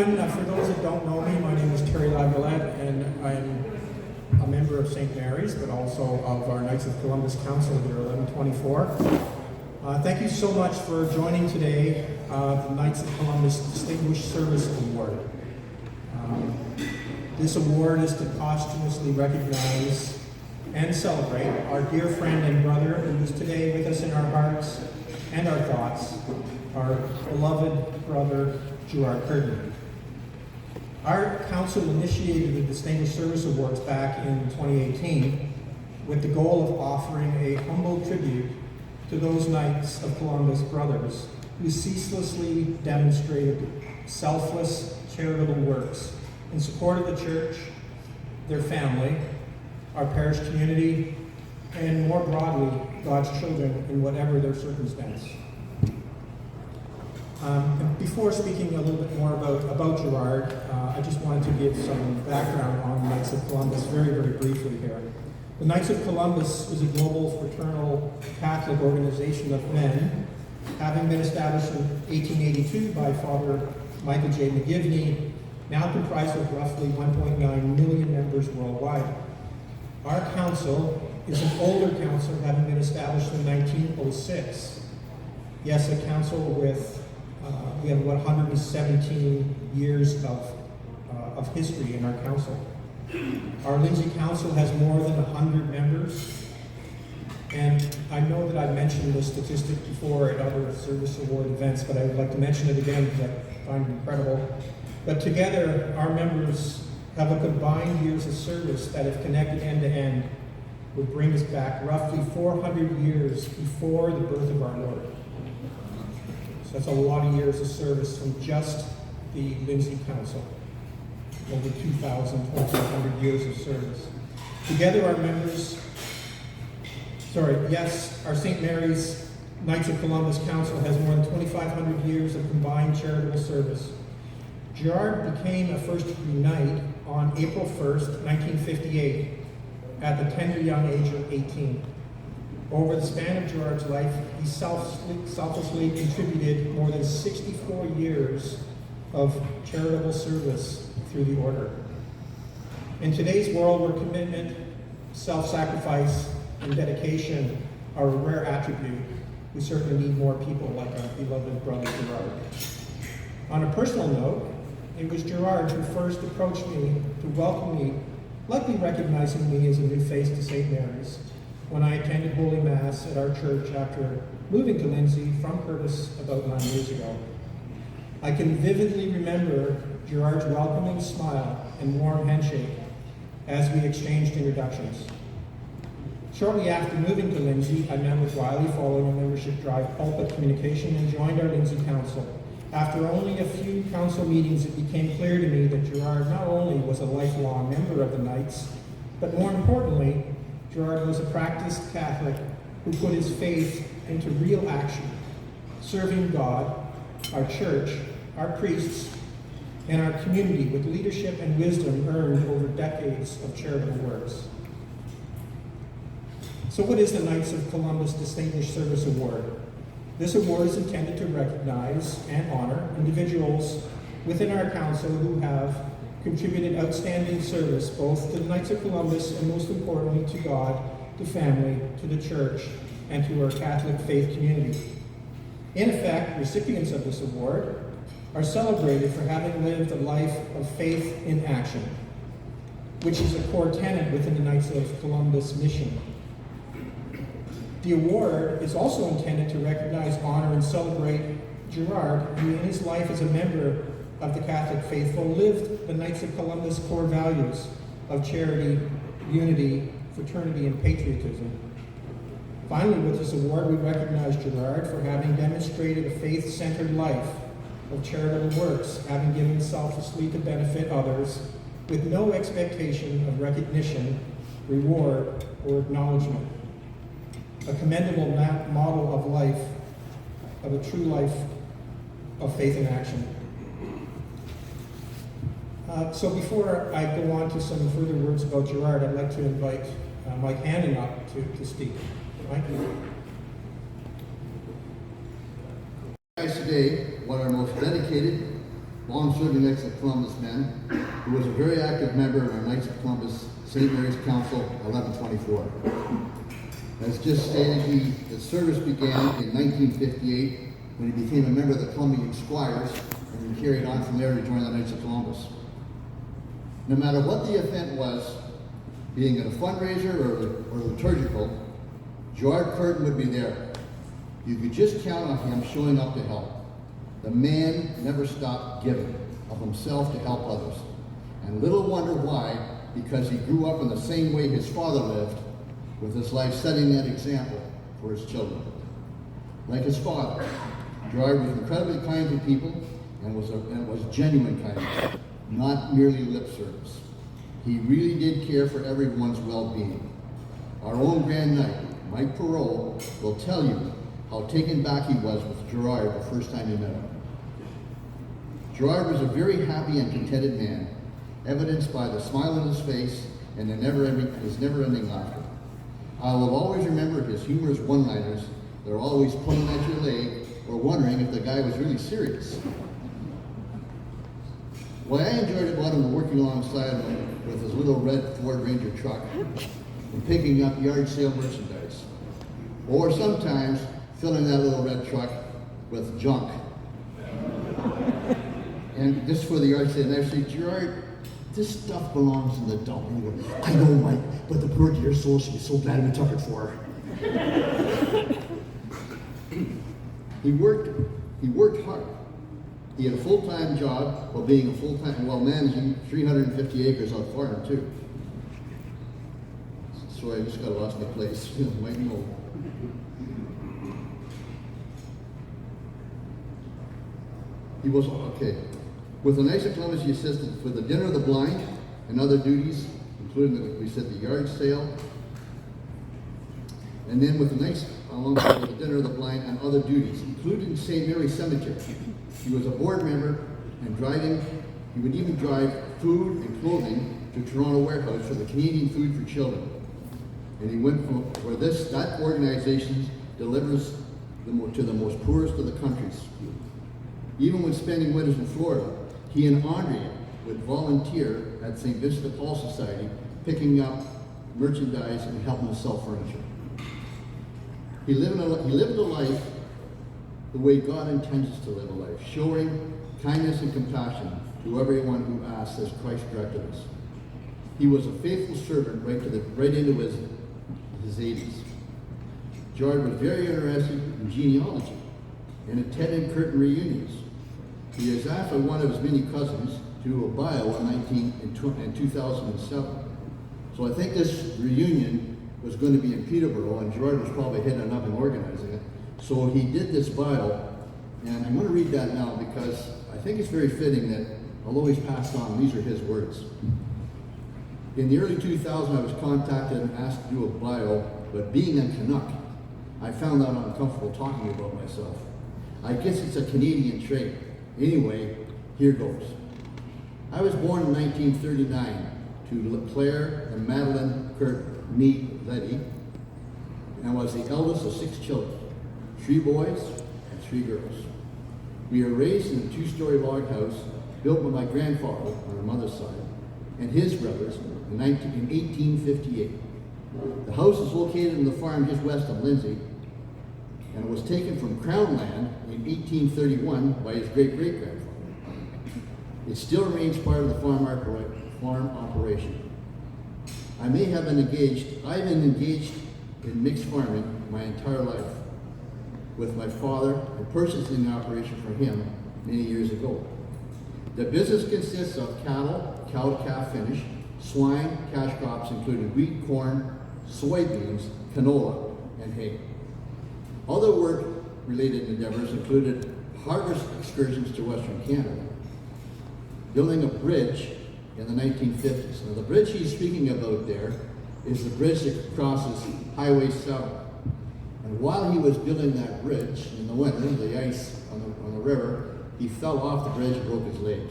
everyone. For those that don't know me, my name is Terry Lavalette, and I'm a member of St. Mary's, but also of our Knights of Columbus Council here, 1124. Thank you so much for joining today, the Knights of Columbus Distinguished Service Award. This award is to posthumously recognize and celebrate our dear friend and brother who is today with us in our hearts and our thoughts, our beloved brother, Gerard Curtin. Our council initiated the Distinguished Service Awards back in 2018 with the goal of offering a humble tribute to those Knights of Columbus brothers who ceaselessly demonstrated selfless charitable works in support of the church, their family, our parish community, and more broadly, God's children in whatever their circumstance. Before speaking a little bit more about Gerard, I just wanted to give some background on the Knights of Columbus very, very briefly here. The Knights of Columbus is a global fraternal Catholic organization of men, having been established in 1882 by Father Michael J. McGivney, now comprised of roughly 1.9 million members worldwide. Our council is an older council, having been established in 1906. Yes, a council with we have 117 years of history in our council. Our Lindsay Council has more than 100 members, and I know that I've mentioned this statistic before at other service award events, but I would like to mention it again because I find it incredible. But together, our members have a combined years of service that, if connected end to end, would bring us back roughly 400 years before the birth of our Lord. So that's a lot of years of service from just the Lindsay Council. Over 2,200 years of service. Together our members, our St. Mary's Knights of Columbus Council has more than 2,500 years of combined charitable service. Gerard became a first-degree knight on April 1st, 1958, at the tender young age of 18. Over the span of Gerard's life, he selflessly contributed more than 64 years of charitable service through the order. In today's world where commitment, self-sacrifice, and dedication are a rare attribute, we certainly need more people like our beloved brother Gerard. On a personal note, it was Gerard who first approached me to welcome me, likely recognizing me as a new face to St. Mary's, when I attended Holy Mass at our church after moving to Lindsay from Curtis about 9 years ago. I can vividly remember Gerard's welcoming smile and warm handshake as we exchanged introductions. Shortly after moving to Lindsay, I met with Riley following a membership drive pulpit communication and joined our Lindsay Council. After only a few council meetings, it became clear to me that Gerard not only was a lifelong member of the Knights, but more importantly, Gerard was a practiced Catholic who put his faith into real action, serving God, our church, our priests, and our community with leadership and wisdom earned over decades of charitable works. So what is the Knights of Columbus Distinguished Service Award? This award is intended to recognize and honor individuals within our council who have contributed outstanding service both to the Knights of Columbus and most importantly to God, to family, to the church, and to our Catholic faith community. In effect, recipients of this award are celebrated for having lived a life of faith in action, which is a core tenet within the Knights of Columbus mission. The award is also intended to recognize, honor, and celebrate Gerard, who in his life as a member of the Catholic faithful lived the Knights of Columbus core values of charity, unity, fraternity, and patriotism. Finally, with this award, we recognize Gerard for having demonstrated a faith-centered life of charitable works, having given selflessly to benefit others with no expectation of recognition, reward, or acknowledgement. A commendable model of life, of a true life of faith in action. So before I go on to some further words about Gerard, I'd like to invite Mike Hannon up to speak. Mike? Today, one of our most dedicated long-serving Knights of Columbus man, who was a very active member of our Knights of Columbus St. Mary's Council 1124. As just stated, his service began in 1958 when he became a member of the Columbian Squires, and he carried on from there to join the Knights of Columbus. No matter what the event was, being it a fundraiser or liturgical, Gerard Curtin would be there. You could just count on him showing up to help. The man never stopped giving of himself to help others. And little wonder why, because he grew up in the same way his father lived, with his life setting that example for his children. Like his father, Gerard was incredibly kind to people and was genuine kindness, not merely lip service. He really did care for everyone's well-being. Our own Grand Knight, Mike Perot, will tell you how taken back he was with Gerard the first time he met him. Gerard was a very happy and contented man, evidenced by the smile on his face and his never-ending laughter. I will always remember his humorous one-liners. They're always pulling at your leg or wondering if the guy was really serious. What I enjoyed about him working alongside him with his little red Ford Ranger truck and picking up yard sale merchandise, or sometimes filling that little red truck with junk. And just for the yard sale, and I say, Gerard, this stuff belongs in the dump. And he goes, I know, Mike, but the poor dear soul, she's so glad we took it for her. He worked hard. He had a full-time job while managing 350 acres on farm too. So I just got lost my place. You might know. He was okay. With the Knights of Columbus, he assisted for the Dinner of the Blind and other duties, including the yard sale. And then with the Knights, alongside the Dinner of the Blind and other duties, including St. Mary's Cemetery. He was a board member and he would even drive food and clothing to Toronto Warehouse for the Canadian Food for Children. And he went where that organization delivers to the most poorest of the countries. Even when spending winters in Florida, he and Andrea would volunteer at St. Vincent de Paul Society, picking up merchandise and helping to sell furniture. He lived a life the way God intends us to live a life, showing kindness and compassion to everyone who asks, as Christ directed us. He was a faithful servant right into his 80s. Gerard was very interested in genealogy and attended Curtin reunions. He was asked by one of his many cousins to do a bio in 2007. So I think this reunion was going to be in Peterborough, and Gerard was probably heading up and organizing it. So he did this bio, and I'm going to read that now because I think it's very fitting that, although he's passed on, these are his words. In the early 2000s, I was contacted and asked to do a bio, but being a Canuck, I found out uncomfortable talking about myself. I guess it's a Canadian trait. Anyway, here goes. I was born in 1939 to Claire and Madeline Letty, and was the eldest of 6 children, 3 boys and 3 girls. We were raised in a 2-story log house built by my grandfather on our mother's side and his brothers in 1858. The house is located in the farm just west of Lindsay, and it was taken from Crown land in 1831 by his great-great-grandfather. It still remains part of the farm operation. I've been engaged in mixed farming my entire life with my father and purchasing the operation from him many years ago. The business consists of cattle, cow-calf finish, swine, cash crops including wheat, corn, soybeans, canola, and hay. Other work-related endeavors included harvest excursions to Western Canada, building a bridge in the 1950s. Now the bridge he's speaking about there is the bridge that crosses Highway 7. And while he was building that bridge in the winter, the ice on the river, he fell off the bridge and broke his leg.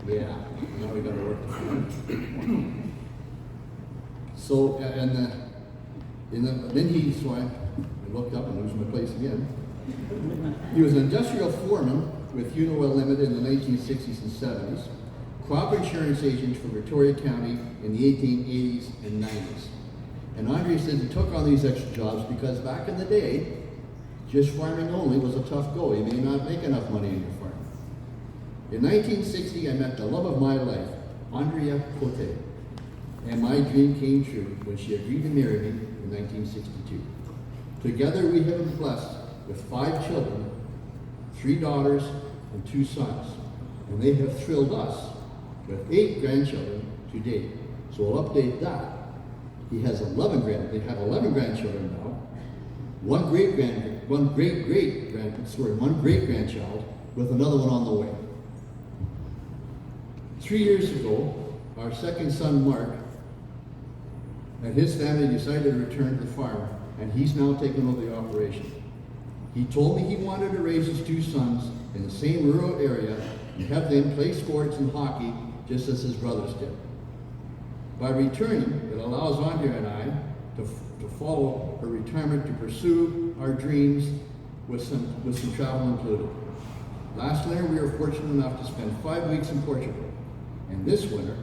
Yeah, now we got to work. So, so I looked up and lose my place again. He was an industrial foreman with Unoil Limited in the 1960s and 70s, crop insurance agent for Victoria County in the 1880s and 90s. And Andrea said he took on these extra jobs because back in the day, just farming only was a tough go. You may not make enough money in your farm. In 1960, I met the love of my life, Andrea Cote, and my dream came true when she agreed to marry me in 1962. Together we have been blessed with 5 children, 3 daughters and 2 sons, and they have thrilled us with 8 grandchildren to date. So I'll update that. They have 11 grandchildren now, one great grandchild with another one on the way. 3 years ago, our second son, Mark, and his family decided to return to the farm, and he's now taken over the operation. He told me he wanted to raise his 2 sons in the same rural area and have them play sports and hockey just as his brothers did. By returning, it allows Andrea and I to follow her retirement to pursue our dreams with some travel included. Last winter, we were fortunate enough to spend 5 weeks in Portugal. And this winter,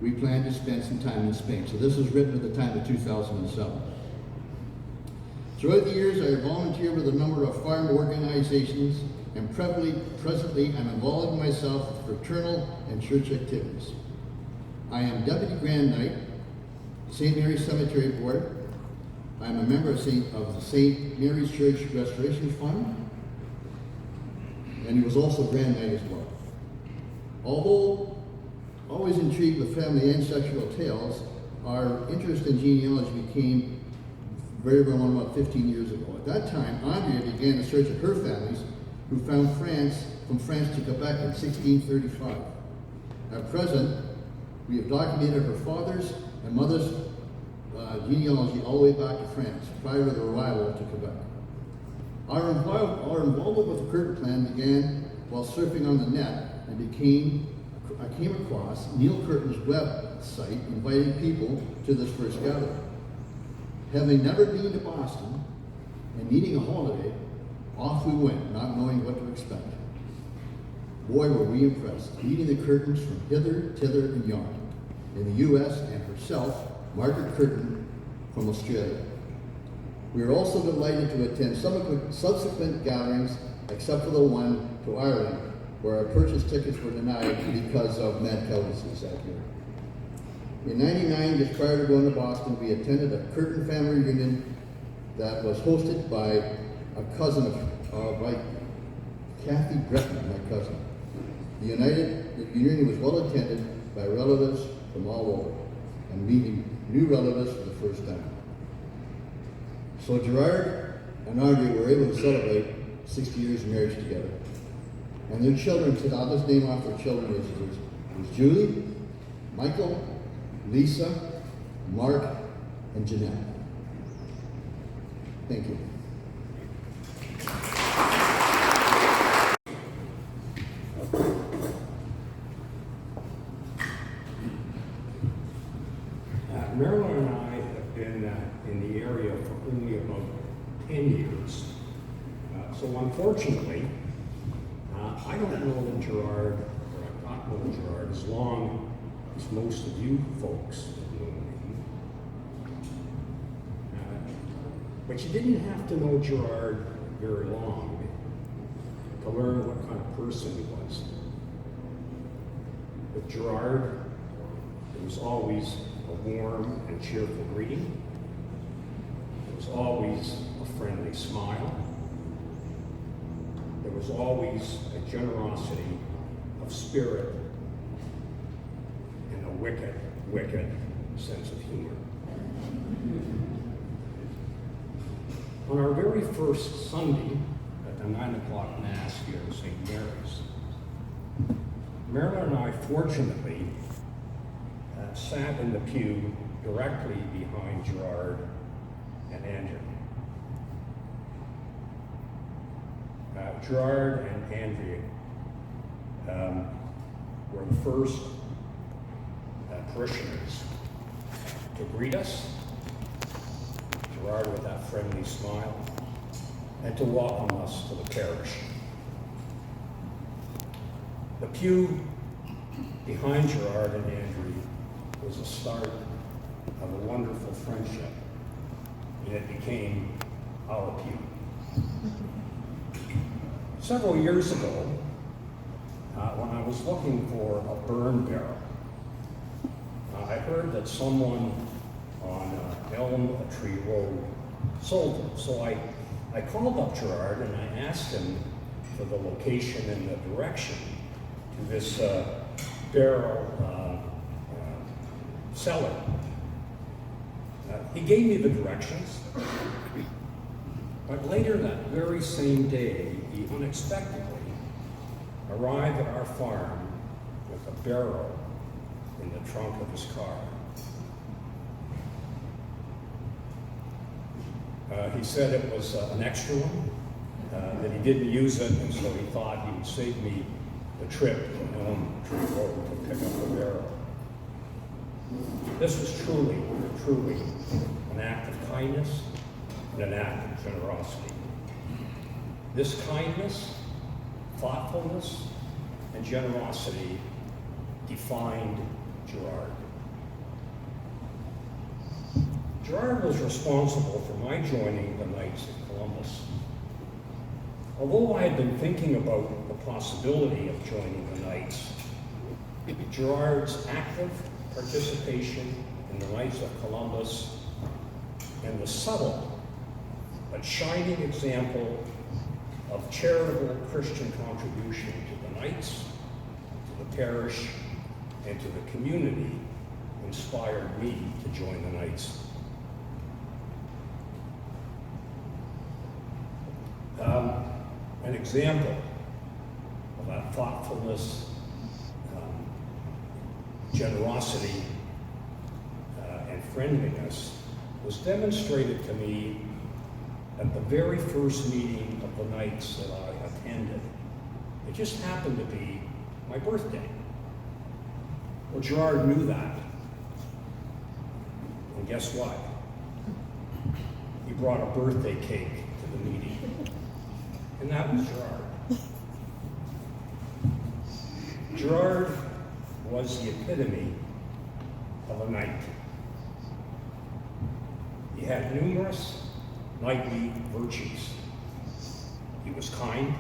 we plan to spend some time in Spain. So this was written at the time of 2007. Throughout the years, I have volunteered with a number of farm organizations, and presently I'm involved myself with fraternal and church activities. I am Deputy Grand Knight, St. Mary's Cemetery Board. I am a member of the St. Mary's Church Restoration Fund, and he was also Grand Knight as well. Although always intrigued with family ancestral tales, our interest in genealogy became very well about 15 years ago. At that time, Andrea began to search of her families who found from France to Quebec in 1635. At present, we have documented her father's and mother's genealogy all the way back to France, prior to their arrival to Quebec. Our involvement with the Curtin clan began while surfing on the net, and I came across Neil Curtin's website inviting people to this first gathering. Having never been to Boston and needing a holiday, off we went, not knowing what to expect. Boy, were we impressed, meeting the Curtins from hither, thither, and yon, in the U.S., and herself, Margaret Curtin, from Australia. We were also delighted to attend subsequent gatherings, except for the one to Ireland, where our purchase tickets were denied because of mad cow disease that year. In '99, just prior to going to Boston, we attended a Curtin family reunion that was hosted by a cousin by Kathy Breton, my cousin. The reunion was well attended by relatives from all over, and meeting new relatives for the first time. So Gerard and Andrea were able to celebrate 60 years of marriage together. And their children, I'll just name off their children, was Julie, Michael, Lisa, Mark, and Jeanette. Thank you. Marilyn and I have been in the area for only about 10 years. So unfortunately, I don't know Gerard, or I've not known Gerard as long as most of you folks know him. But you didn't have to know Gerard very long to learn what kind of person he was. With Gerard, there was always a warm and cheerful greeting. There was always a friendly smile. There was always a generosity of spirit and a wicked, wicked sense of humor. On our very first Sunday at the 9 o'clock Mass here in St. Mary's, Marilyn and I fortunately sat in the pew directly behind Gerard and Andrea. Gerard and Andrea were the first parishioners to greet us, Gerard with that friendly smile, and to welcome us to the parish. The pew behind Gerard and Andrew was the start of a wonderful friendship, and it became our pew. Several years ago, when I was looking for a burn barrel, I heard that someone on Elm Tree Road sold them. So I called up Gerard and I asked him for the location and the direction to this barrel seller. He gave me the directions, but later that very same day, he unexpectedly arrived at our farm with a barrel in the trunk of his car. He said it was an extra one, that he didn't use it, and so he thought he would save me the trip to Elm Tree Road to pick up the barrel. This was truly, truly an act of kindness and an act of generosity. This kindness, thoughtfulness, and generosity defined Gerard. Gerard was responsible for my joining the Knights of Columbus. Although I had been thinking about the possibility of joining the Knights, Gerard's active participation in the Knights of Columbus and the subtle but shining example of charitable Christian contribution to the Knights, to the parish, and to the community inspired me to join the Knights. An example of that thoughtfulness, generosity, and friendliness was demonstrated to me at the very first meeting of the Knights that I attended. It just happened to be my birthday. Well, Gerard knew that. And guess what? He brought a birthday cake to the meeting. And that was Gerard. Gerard was the epitome of a knight. He had numerous knightly virtues. He was kind,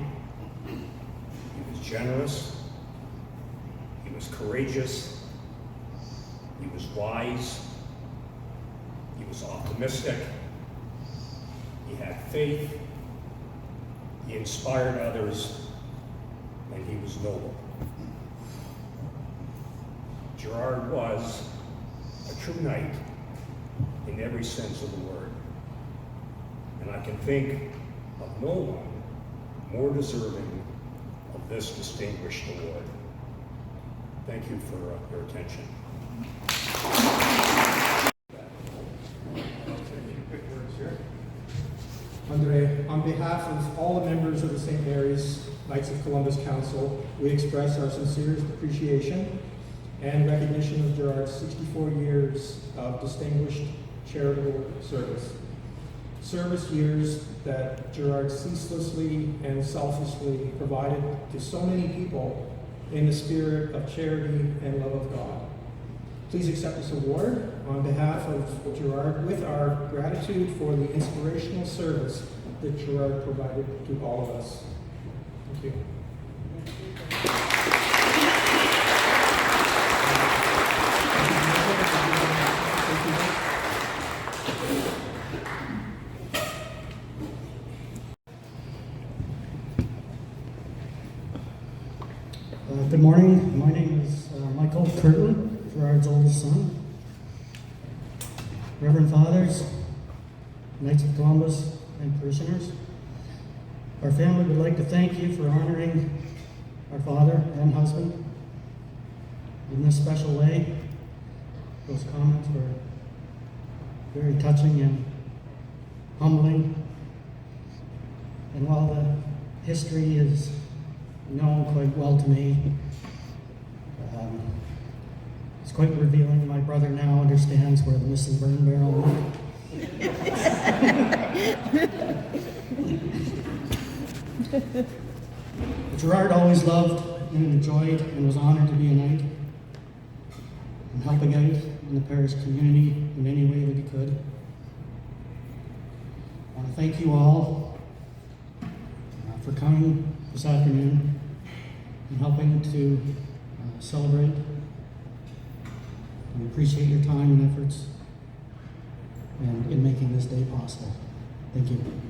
he was generous, he was courageous, he was wise, he was optimistic, he had faith, he inspired others, and he was noble. Gerard was a true knight in every sense of the word. And I can think of no one more deserving of this distinguished award. Thank you for your attention. Andre, on behalf of all the members of the St. Mary's Knights of Columbus Council, we express our sincerest appreciation and recognition of Gerard's 64 years of distinguished charitable service. Service years that Gerard ceaselessly and selflessly provided to so many people in the spirit of charity and love of God. Please accept this award on behalf of Gerard with our gratitude for the inspirational service that Gerard provided to all of us. Thank you. Good morning. My name is Michael Curtin, Gerard's oldest son. Reverend Fathers, Knights of Columbus, and parishioners, our family would like to thank you for honoring our father and husband in this special way. Those comments were very touching and humbling. And while the history is known quite well to me, it's quite revealing. My brother now understands where the missing burn barrel went. Gerard always loved and enjoyed and was honored to be a knight and helping out in the parish community in any way that he could. I want to thank you all for coming this afternoon and helping to celebrate. We appreciate your time and efforts and in making this day possible. Thank you.